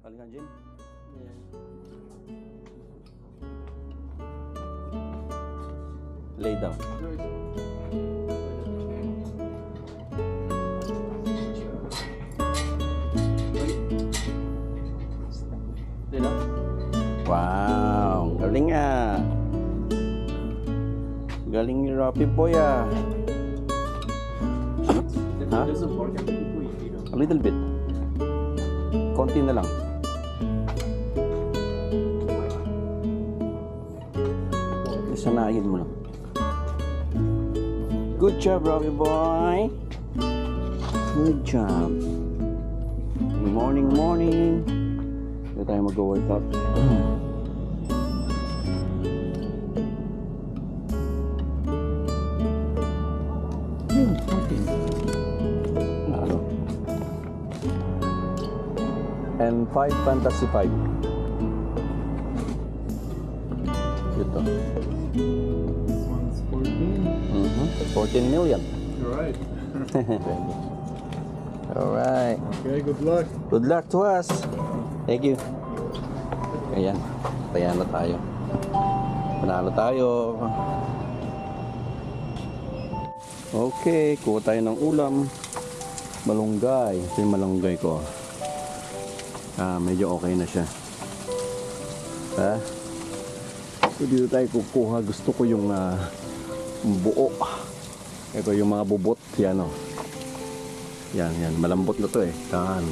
Kalinga Jim. Yeah. Lay down. Wow, galing nga. Galing ni Rapi Boy ah. Ha? A little bit. Konti na lang. Sanayin mo lang. Good job, Rapi Boy. Good job. Good morning, morning. Hindi tayo mag-workout. And 5 Fantasy 5. Ito. This one's 14. 14 million. You're right. Alright. Okay, good luck. Good luck to us. Thank you. Ayan. Kaya na tayo. Panalo tayo. Okay. Kuha tayo ng ulam. Malunggay. Ito yung malunggay ko. Medyo okay na siya. Ha? So dito tayo kukuha. Gusto ko yung buo. Ito yung mga bubot. Yan o. Yan, yan. Malambot na to eh. Yan.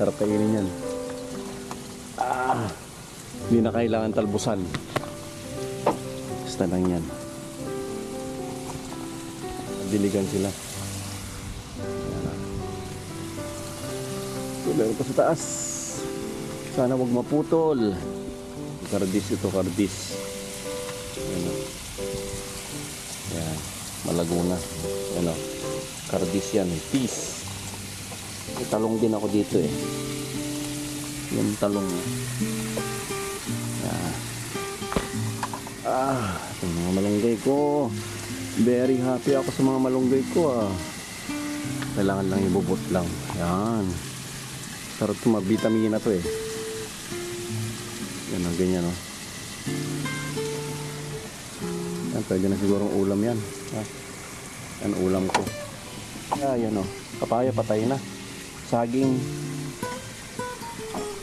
Sarap kainin yan. Hindi na kailangan talbusan. Basta lang yan. Diligan sila. Meron pa sa taas. Sana wag maputol. Kardis ito, kardis. Yan o. Yan. Malaguna. Yan o. Kardis yan. Peace. May talong din ako dito eh. Yung talong. Yan. Ito yung mga malunggay ko. Very happy ako sa mga malunggay ko ah. Kailangan lang ibubot lang. Yan. Sarap ito, mabitamina to eh. Yan o, ganyan o. Yan, pwede na sigurong ulam yan. Ha? Yan, ulam ko. Yan o, papaya patay na. Saging.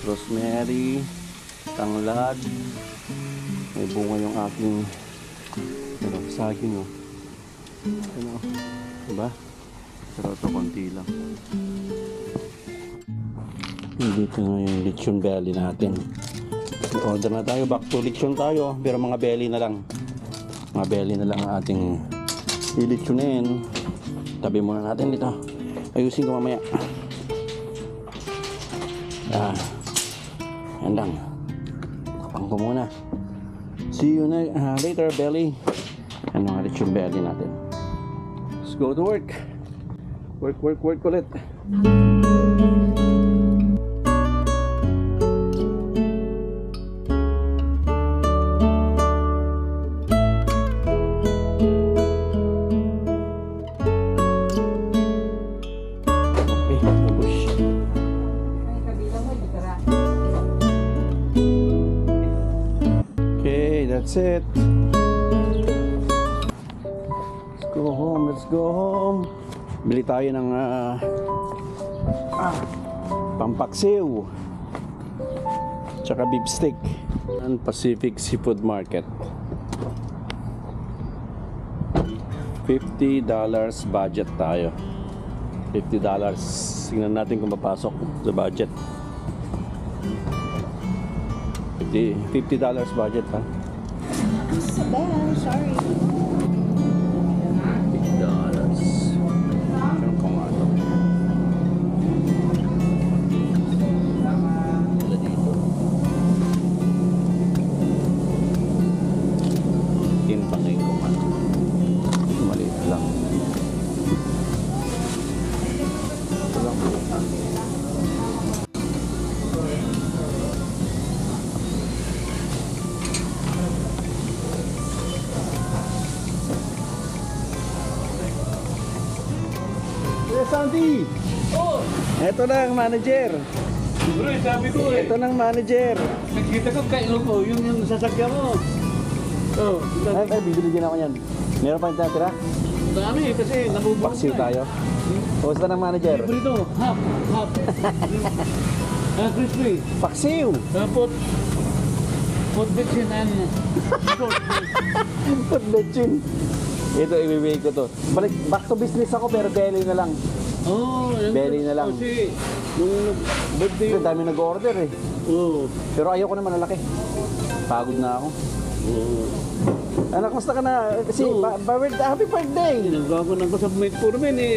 Rosemary. Tanglad. May bunga yung aking saging o. Yan o. Diba? Pero ito, konti lang. Dito na yung lechon belly natin. Order na tayo, back to lechon tayo. Pero mga belly na lang. Mga belly na lang ang ating ilitsunin. Tabi muna natin dito. Ayusin ko mamaya. Yan lang. Kapang ko muna. See you later, belly. Yan mga lechon belly natin. Let's go to work. Work ulit. That's it. Let's go home. Bili tayo ng pampaksiw tsaka beef steak. And Pacific Seafood Market. $50 budget tayo. $50. Tingnan natin kung papasok sa budget. $50 budget ha. Isabel, sorry. $50. Anong kung ano? Wala dito. Timpangin ko man. Maliit lang. Ito lang. Sandy! Oh! Eto na ang manager. Bro, sabi ko eh. Ito ng manager. Nakikita ko kay Iloko, yung sasakyan mo. Oh, Ay, bibili din ako yan. Meron pa yung tatira? dami kasi nabubuo. Paksiw tayo. Kumusta ng manager? Libre ito, half. Crispy. Paksiw! Put bitchin and short. Put betchin. Ito, ibibigay ko to. Balik, back to business ako pero belly na lang. Oh, Belly na lang. Kasi, nung birthday. Kasi dami nag-order eh. Oh. Pero ayoko na malaki. Pagod na ako. Oh. Anak, kumusta ka na? Kasi, happy birthday! Nagkakanan ko sa metformin eh.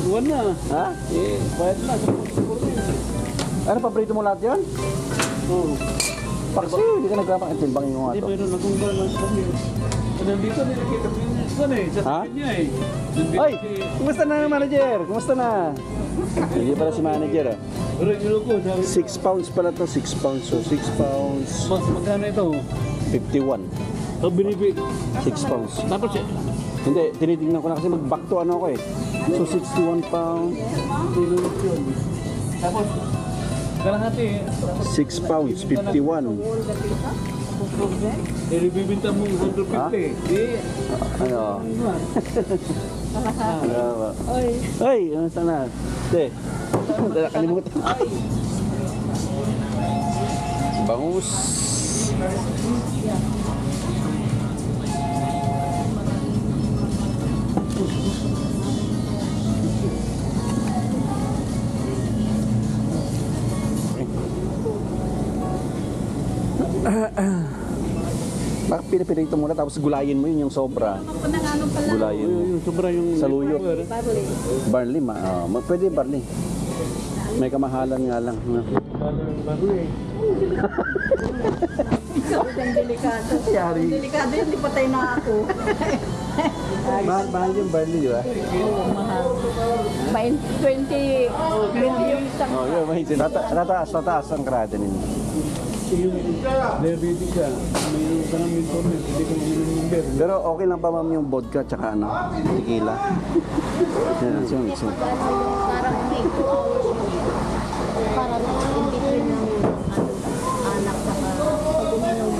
Buwan na. Ha? Eh, bayad na sa metformin. Ano, paborito mo lahat yan? Oh. Paksiw, hindi ka nagkakain. Timbangin ko nga Hindi, to. pero nagkunggal lang kami. Nandito, nilakita ko yung saan eh. Sa Ha? sakin niya eh. Nandito Ay! si- Kumusta na manager? Kumusta na? Hindi pala si manager ah. Pero yung Iloko, sabi ko, 6 pounds pala to, 6 pounds. So 6 pounds, magkano ito? 51. Oh, binibig. 6 pounds. Tapos eh, Hindi, tinitingnan ko na kasi mag-back to ano ako eh. So 61 pounds, tinulog yun. Tapos, kalahati eh. 6 pounds, 51. Eh, bibinta mo 150. Ha? Eh, Ano? Ano ba? Oy. Ay, ano sana? Te, nakalimutan. Bangus. Bakit pinipirito muna tapos gulayin mo yun yung sobra? Panangano pala. Gulayin mo. yung sobra yung... Saluyot. Babalik. Barley, pwede barley. May kamahalan nga lang. Barley. Ang delikado. Yari. Ang delikado yun, di patay na ako. Mahal yung barley, di ba? Oo, mahal. 20 yung isang. Oh, yun, may tataas ang krate ninyo. Yung diabetic ka, mayroon ka ng metformin, hindi ka uminom ng beer. Pero okay lang pa ma'am yung vodka tsaka ano, tequila. Yan, so. Parang may 2 hours yun. Para na in between ng anak sa pag uminom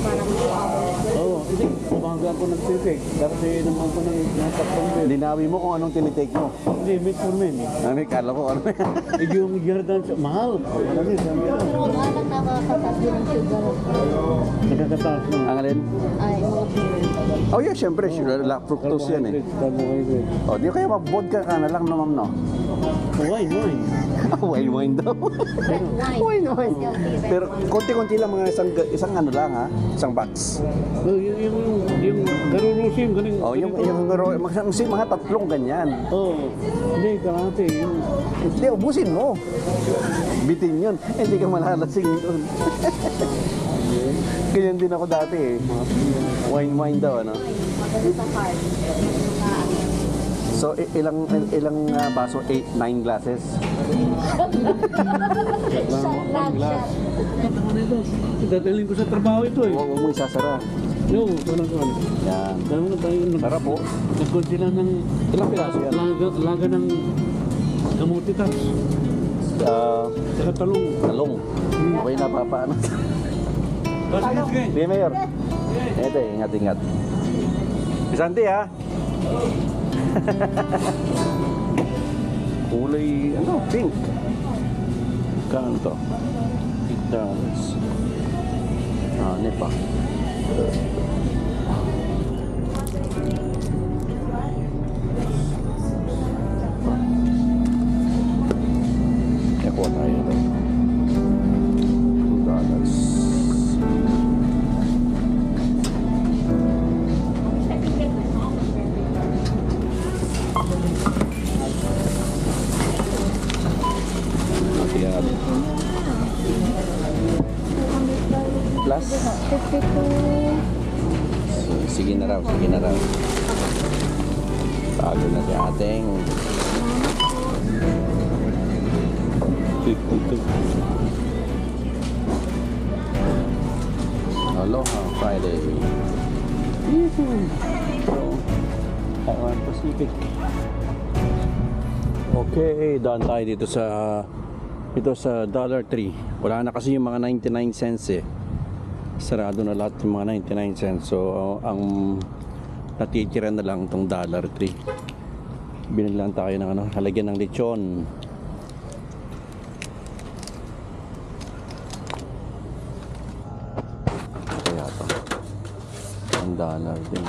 parang 2 hours. Oo, hindi. Umaga ako nag-take. Kasi naman ko nang natakpang beer. Linawi mo kung anong tinitake mo. Hindi, metformin. Ano, kala ko ano yan. Eh, yung Jordan, mahal. Marami, sabi ko. Pero ang anak nakakatas din ng sugar. Nakakataas na. Ang alin? Ay, mga beer. Oh yeah, syempre, sure, fructose yan eh. Carbohydrate. Oh, di kaya mag-vodka ka na lang no ma'am no? Wine. Wine daw. Wine. Wine. Pero konti-konti lang mga isang ano lang ha, isang box. No, yung garurusin, galing. Oh, yung mga tatlong ganyan. Oo. Hindi, kalahati. Yung Hindi, ubusin mo. Bitin yun. Hindi ka malalasing yun. Ganyan din ako dati eh. Wine daw, ano? Maganda sa heart. So, ilang baso? 8, 9 glasses? Shot. dadalhin ko sa trabaho ito eh. Huwag mo isasara. No, ko. Yan. Dalawa na tayo. Sarap po. Nagkon sila ng Ilang piraso yan? laga ng kamutitas. Saka talong. Talong. Okay na, papaano? Sige. Sige, Mayor. Ito, ingat-ingat. Bisanti, ha? Kulay, ano, pink. Kano to? $8. Ah, nepa. Eko tayo. $2. Ayan. Plus. 52. So, sige na raw. Tago na si ating 52. Aloha Friday. Taiwan Pacific. Okay, daan tayo dito sa Dollar Tree. Wala na kasi yung mga 99 cents eh. Sarado na lahat yung mga 99 cents. So ang natitira na lang tong Dollar Tree. Binili lang tayo ng ano, halagyan ng lechon. Kaya to. Ang dollar din.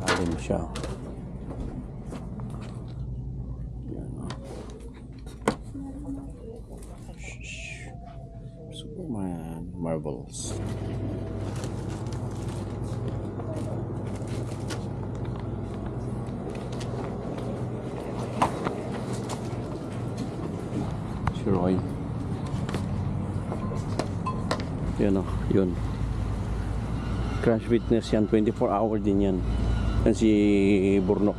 Alim siya. Yan, oh. Superman Marvels. Si Roy. Yan o, yun. Crash Witness yan, 24 hour din yan. Yan si Burnok.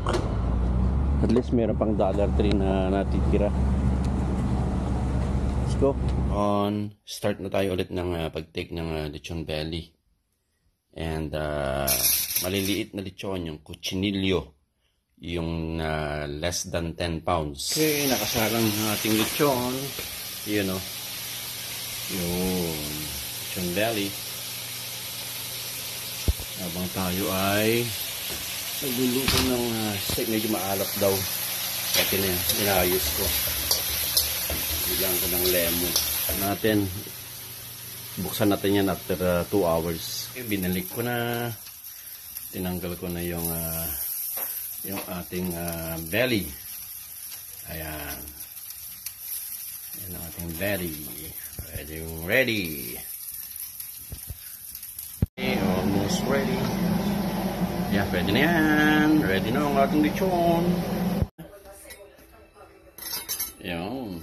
At least meron pang Dollar Tree na natitira. Let's go. Start na tayo ulit ng pag-take ng lechon belly. And maliliit na lechon, yung cuchinillo. Yung less than 10 pounds. Okay, nakasalang ang ating lechon. Yun o. Yun. Lechon belly. Habang tayo ay nagluluto ng steak, medyo maalap daw. Kaya inayos ko. Bilang ko ng lemon. Natin. Buksan natin yan after 2 hours. Okay, binalik ko na. Tinanggal ko na yung ating belly. Ayan. Ayan ang ating belly. Ready. Okay, almost ready. Yeah, ready na yan. Ready na ang ating lechon. Yun.